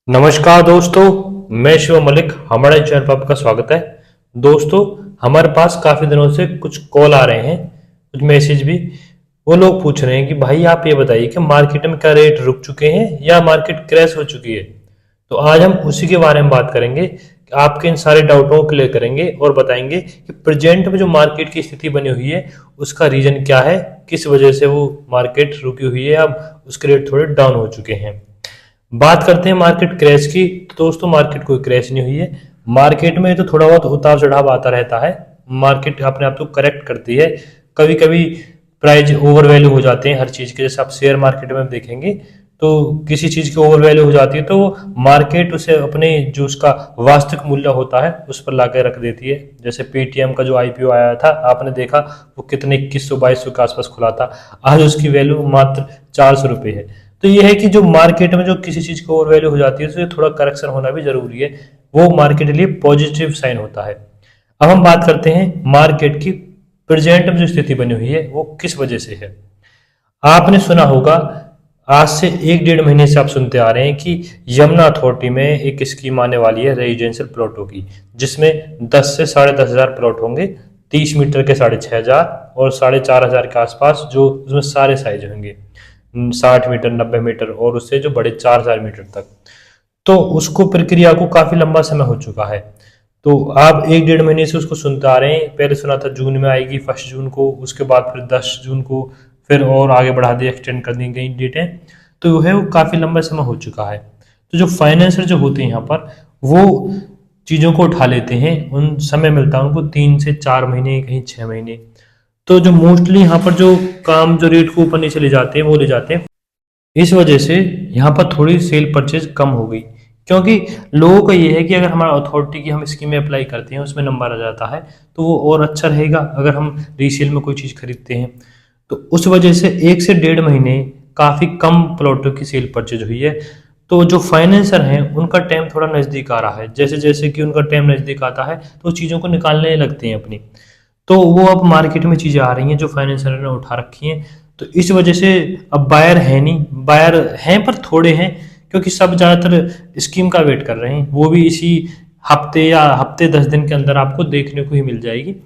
नमस्कार दोस्तों, मैं शिव मलिक। हमारे चैनल पर आपका स्वागत है। दोस्तों, हमारे पास काफ़ी दिनों से कुछ कॉल आ रहे हैं, कुछ मैसेज भी। वो लोग पूछ रहे हैं कि भाई आप ये बताइए कि मार्केट में क्या रेट रुक चुके हैं या मार्केट क्रैश हो चुकी है। तो आज हम उसी के बारे में बात करेंगे कि आपके इन सारे डाउटों को क्लियर करेंगे और बताएंगे कि प्रेजेंट में जो मार्केट की स्थिति बनी हुई है उसका रीजन क्या है, किस वजह से वो मार्केट रुकी हुई है, अब उसके रेट थोड़े डाउन हो चुके हैं। बात करते हैं मार्केट क्रैश की। तो दोस्तों, मार्केट कोई क्रैश नहीं हुई है। मार्केट में तो थोड़ा बहुत उतार चढ़ाव आता रहता है। मार्केट अपने आप को करेक्ट करती है। कभी कभी प्राइस ओवर वैल्यू हो जाते हैं हर चीज़ के। जैसे आप शेयर मार्केट में देखेंगे तो किसी चीज़ की ओवर वैल्यू हो जाती है तो मार्केट उसे अपने जो उसका वास्तविक मूल्य होता है उस पर ला रख देती है। जैसे पेटीएम का जो आईपीओ आया था, आपने देखा वो कितने 2100-2200 के आसपास खुला था। आज उसकी वैल्यू मात्र 400 रुपये है। तो ये है कि जो मार्केट में जो किसी चीज की ओवर वैल्यू हो जाती है तो थोड़ा करेक्शन होना भी जरूरी है। वो मार्केट के लिए पॉजिटिव साइन होता है। अब हम बात करते हैं मार्केट की प्रेजेंट में जो स्थिति बनी हुई है वो किस वजह से है। आपने सुना होगा, आज से 1-1.5 महीने से आप सुनते आ रहे हैं कि यमुना अथॉरिटी में एक स्कीम आने वाली है रेजिडेंशियल प्लॉटों की, जिसमें 10 से 10,500 प्लॉट होंगे। 30 मीटर के 6,500 और 4,500 के आसपास, जो उसमें सारे साइज होंगे, 60 मीटर, 90 मीटर और उससे जो बड़े 4,000 मीटर तक। तो उसको प्रक्रिया को काफी लंबा समय हो चुका है। तो आप 1-1.5 महीने से उसको सुनते आ रहे हैं। पहले सुना था जून में आएगी, 1 जून को, उसके बाद फिर 10 जून को, फिर और आगे बढ़ा दी, एक्सटेंड कर दी गई डेटें। तो वो है, वो काफी लंबा समय हो चुका है। तो जो फाइनेंसर जो होते हैं यहाँ पर, वो चीजों को उठा लेते हैं। उन समय मिलता है उनको 3 से 4 महीने, कहीं 6 महीने। तो जो मोस्टली यहाँ पर जो काम, जो रेट को ऊपर नीचे ले जाते हैं वो ले जाते हैं। इस वजह से यहाँ पर थोड़ी सेल परचेज कम हो गई, क्योंकि लोगों का ये है कि अगर हमारा अथॉरिटी की हम स्कीमें अप्लाई करते हैं उसमें नंबर आ जाता है तो वो और अच्छा रहेगा अगर हम रीसेल में कोई चीज़ खरीदते हैं। तो उस वजह से 1 से 1.5 महीने काफ़ी कम प्लॉटों की सेल परचेज हुई है। तो जो फाइनेंसर हैं उनका टाइम थोड़ा नज़दीक आ रहा है। जैसे जैसे कि उनका टाइम नज़दीक आता है तो चीज़ों को निकालने लगते हैं अपनी। तो वो अब मार्केट में चीज़ें आ रही हैं जो फाइनेंसर ने उठा रखी हैं। तो इस वजह से अब बायर है नहीं, बायर हैं पर थोड़े हैं, क्योंकि सब ज़्यादातर स्कीम का वेट कर रहे हैं। वो भी इसी हफ्ते या हफ्ते 10 दिन के अंदर आपको देखने को ही मिल जाएगी।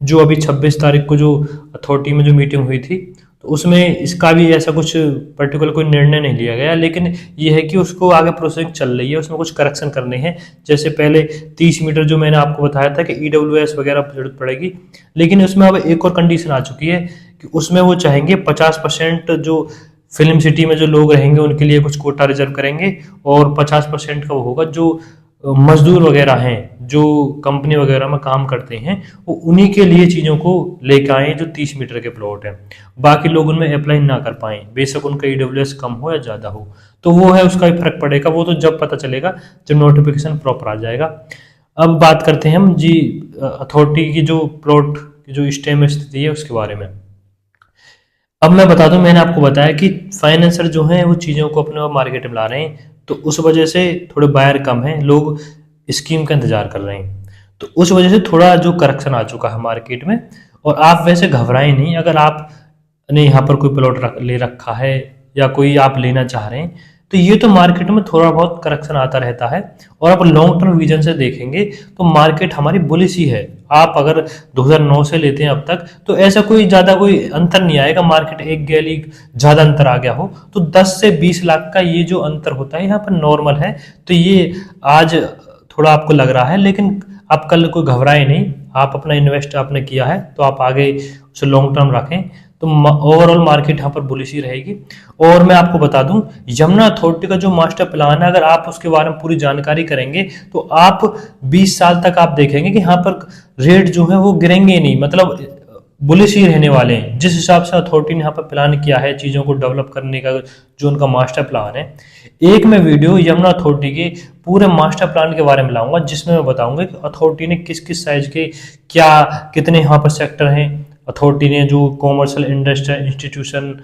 जो अभी 26 तारीख को जो अथॉरिटी में जो मीटिंग हुई थी, तो उसमें इसका भी ऐसा कुछ पर्टिकुलर कोई निर्णय नहीं लिया गया, लेकिन ये है कि उसको आगे प्रोसेसिंग चल रही है, उसमें कुछ करेक्शन करने हैं। जैसे पहले 30 मीटर जो मैंने आपको बताया था कि ईडब्ल्यूएस वगैरह की जरूरत पड़ेगी, लेकिन उसमें अब एक और कंडीशन आ चुकी है कि उसमें वो चाहेंगे 50% जो फिल्म सिटी में जो लोग रहेंगे उनके लिए कुछ कोटा रिजर्व करेंगे, और 50% का वो होगा जो मजदूर वगैरह हैं, जो कंपनी वगैरह में काम करते हैं, वो उन्हीं के लिए चीज़ों को लेकर आए जो 30 मीटर के प्लॉट हैं। बाकी लोग उनमें अप्लाई ना कर पाए, बेशक उनका ईडब्ल्यूएस कम हो या ज़्यादा हो। तो वो है, उसका भी फर्क पड़ेगा। वो तो जब पता चलेगा जब नोटिफिकेशन प्रॉपर आ जाएगा। अब बात करते हैं हम जी अथॉरिटी की जो प्लॉट की जो स्टे में स्थिति है उसके बारे में। अब मैं बता दूं, मैंने आपको बताया कि फाइनेंसर जो हैं वो चीज़ों को अपने मार्केट में ला रहे हैं, तो उस वजह से थोड़े बायर कम हैं, लोग स्कीम का इंतजार कर रहे हैं। तो उस वजह से थोड़ा जो करेक्शन आ चुका है मार्केट में। और आप वैसे घबराएं नहीं, अगर आपने यहाँ पर कोई प्लॉट ले रखा है या कोई आप लेना चाह रहे हैं, तो ये तो मार्केट में थोड़ा बहुत करेक्शन आता रहता है। और आप लॉन्ग टर्म विजन से देखेंगे तो मार्केट हमारी बुलिश ही है। आप अगर 2009 से लेते हैं अब तक, तो ऐसा कोई ज़्यादा कोई अंतर नहीं आएगा। मार्केट एक गैली ज़्यादा अंतर आ गया हो तो 10 से 20 लाख का ये जो अंतर होता है यहाँ पर नॉर्मल है। तो ये आज थोड़ा आपको लग रहा है, लेकिन आप कल कोई घबराए नहीं। आप अपना इन्वेस्ट आपने किया है तो आप आगे उसे लॉन्ग टर्म रखें, तो ओवरऑल मार्केट यहाँ पर बुलिश ही रहेगी। और मैं आपको बता दूं, यमुना अथॉरिटी का जो मास्टर प्लान है, अगर आप उसके बारे में पूरी जानकारी करेंगे तो आप 20 साल तक आप देखेंगे कि यहाँ पर रेट जो है वो गिरेंगे नहीं, मतलब बुलिश ही रहने वाले हैं। जिस हिसाब से अथॉरिटी ने यहाँ पर प्लान किया है चीज़ों को डेवलप करने का, जो उनका मास्टर प्लान है। एक मैं वीडियो यमुना अथॉरिटी के पूरे मास्टर प्लान के बारे में लाऊंगा, जिसमें मैं बताऊंगा कि अथॉरिटी ने किस किस साइज के क्या कितने यहाँ पर सेक्टर हैं। अथॉरिटी ने जो कॉमर्शियल इंडस्ट्रियल इंस्टीट्यूशन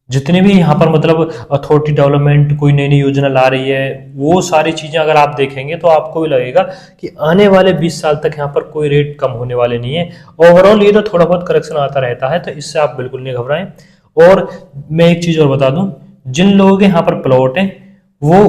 जितने भी यहाँ पर, मतलब अथॉरिटी डेवलपमेंट कोई नई नई योजना ला रही है, वो सारी चीज़ें अगर आप देखेंगे तो आपको भी लगेगा कि आने वाले 20 साल तक यहाँ पर कोई रेट कम होने वाले नहीं है। ओवरऑल ये तो थोड़ा बहुत करेक्शन आता रहता है, तो इससे आप बिल्कुल नहीं घबराएं। और मैं एक चीज़ और बता दूं, जिन लोगों के यहाँ पर प्लॉट हैं वो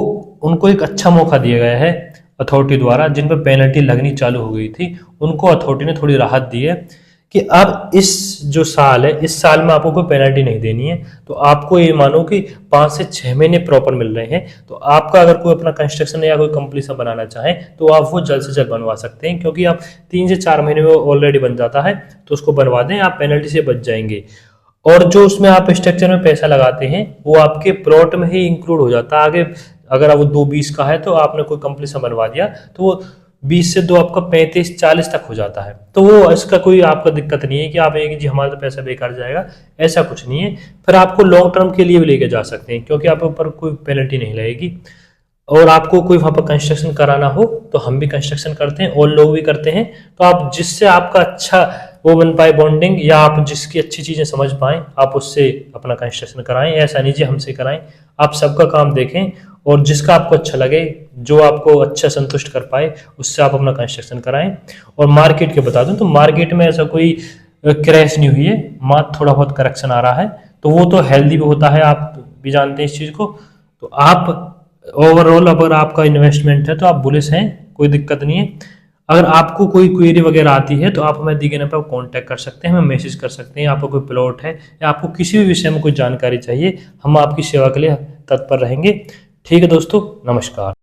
उनको एक अच्छा मौका दिया गया है अथॉरिटी द्वारा। जिन पर पेनल्टी लगनी चालू हो गई थी उनको अथॉरिटी ने थोड़ी राहत दी है कि अब इस जो साल है, इस साल में आपको कोई पेनल्टी नहीं देनी है। तो आपको ये मानो कि 5 से 6 महीने प्रॉपर मिल रहे हैं। तो आपका अगर कोई अपना कंस्ट्रक्शन या कोई कंप्लीशन बनाना चाहे तो आप वो जल्द से जल्द बनवा सकते हैं, क्योंकि आप 3 से 4 महीने में ऑलरेडी बन जाता है। तो उसको बनवा दें, आप पेनल्टी से बच जाएंगे। और जो उसमें आप स्ट्रक्चर में पैसा लगाते हैं वो आपके प्लॉट में ही इंक्लूड हो जाता है। आगे अगर वो 2-20 का है तो आपने कोई कंप्लीशन बनवा दिया तो वो 20 से 2 आपका 35-40 तक हो जाता है। तो वो इसका कोई आपका दिक्कत नहीं है कि आप एक जी हमारा तो पैसा बेकार जाएगा, ऐसा कुछ नहीं है। फिर आपको लॉन्ग टर्म के लिए भी लेके जा सकते हैं, क्योंकि आपके ऊपर कोई पेनल्टी नहीं लगेगी। और आपको कोई वहाँ पर कंस्ट्रक्शन कराना हो तो हम भी कंस्ट्रक्शन करते हैं और लोग भी करते हैं। तो आप जिससे आपका अच्छा वो बन पाए बॉन्डिंग, या आप जिसकी अच्छी चीज़ें समझ पाएँ आप उससे अपना कंस्ट्रक्शन कराएं। ऐसा नहीं जी हमसे कराएं, आप सबका काम देखें और जिसका आपको अच्छा लगे, जो आपको अच्छा संतुष्ट कर पाए, उससे आप अपना कंस्ट्रक्शन कराएं। और मार्केट के बता दूं तो मार्केट में ऐसा कोई क्रैश नहीं हुई है, मात्र थोड़ा बहुत करेक्शन आ रहा है। तो वो तो हेल्दी भी होता है, आप भी जानते हैं इस चीज़ को। तो आप ओवरऑल अगर आपका इन्वेस्टमेंट है तो आप बुलिश हैं, कोई दिक्कत नहीं है। अगर आपको कोई क्वेरी वगैरह आती है तो आप हमें दी गए नंबर पर कॉन्टैक्ट कर सकते हैं, हमें मैसेज कर सकते हैं। आपको कोई प्लॉट है या आपको किसी भी विषय में कोई जानकारी चाहिए, हम आपकी सेवा के लिए तत्पर रहेंगे। ठीक है दोस्तों, नमस्कार।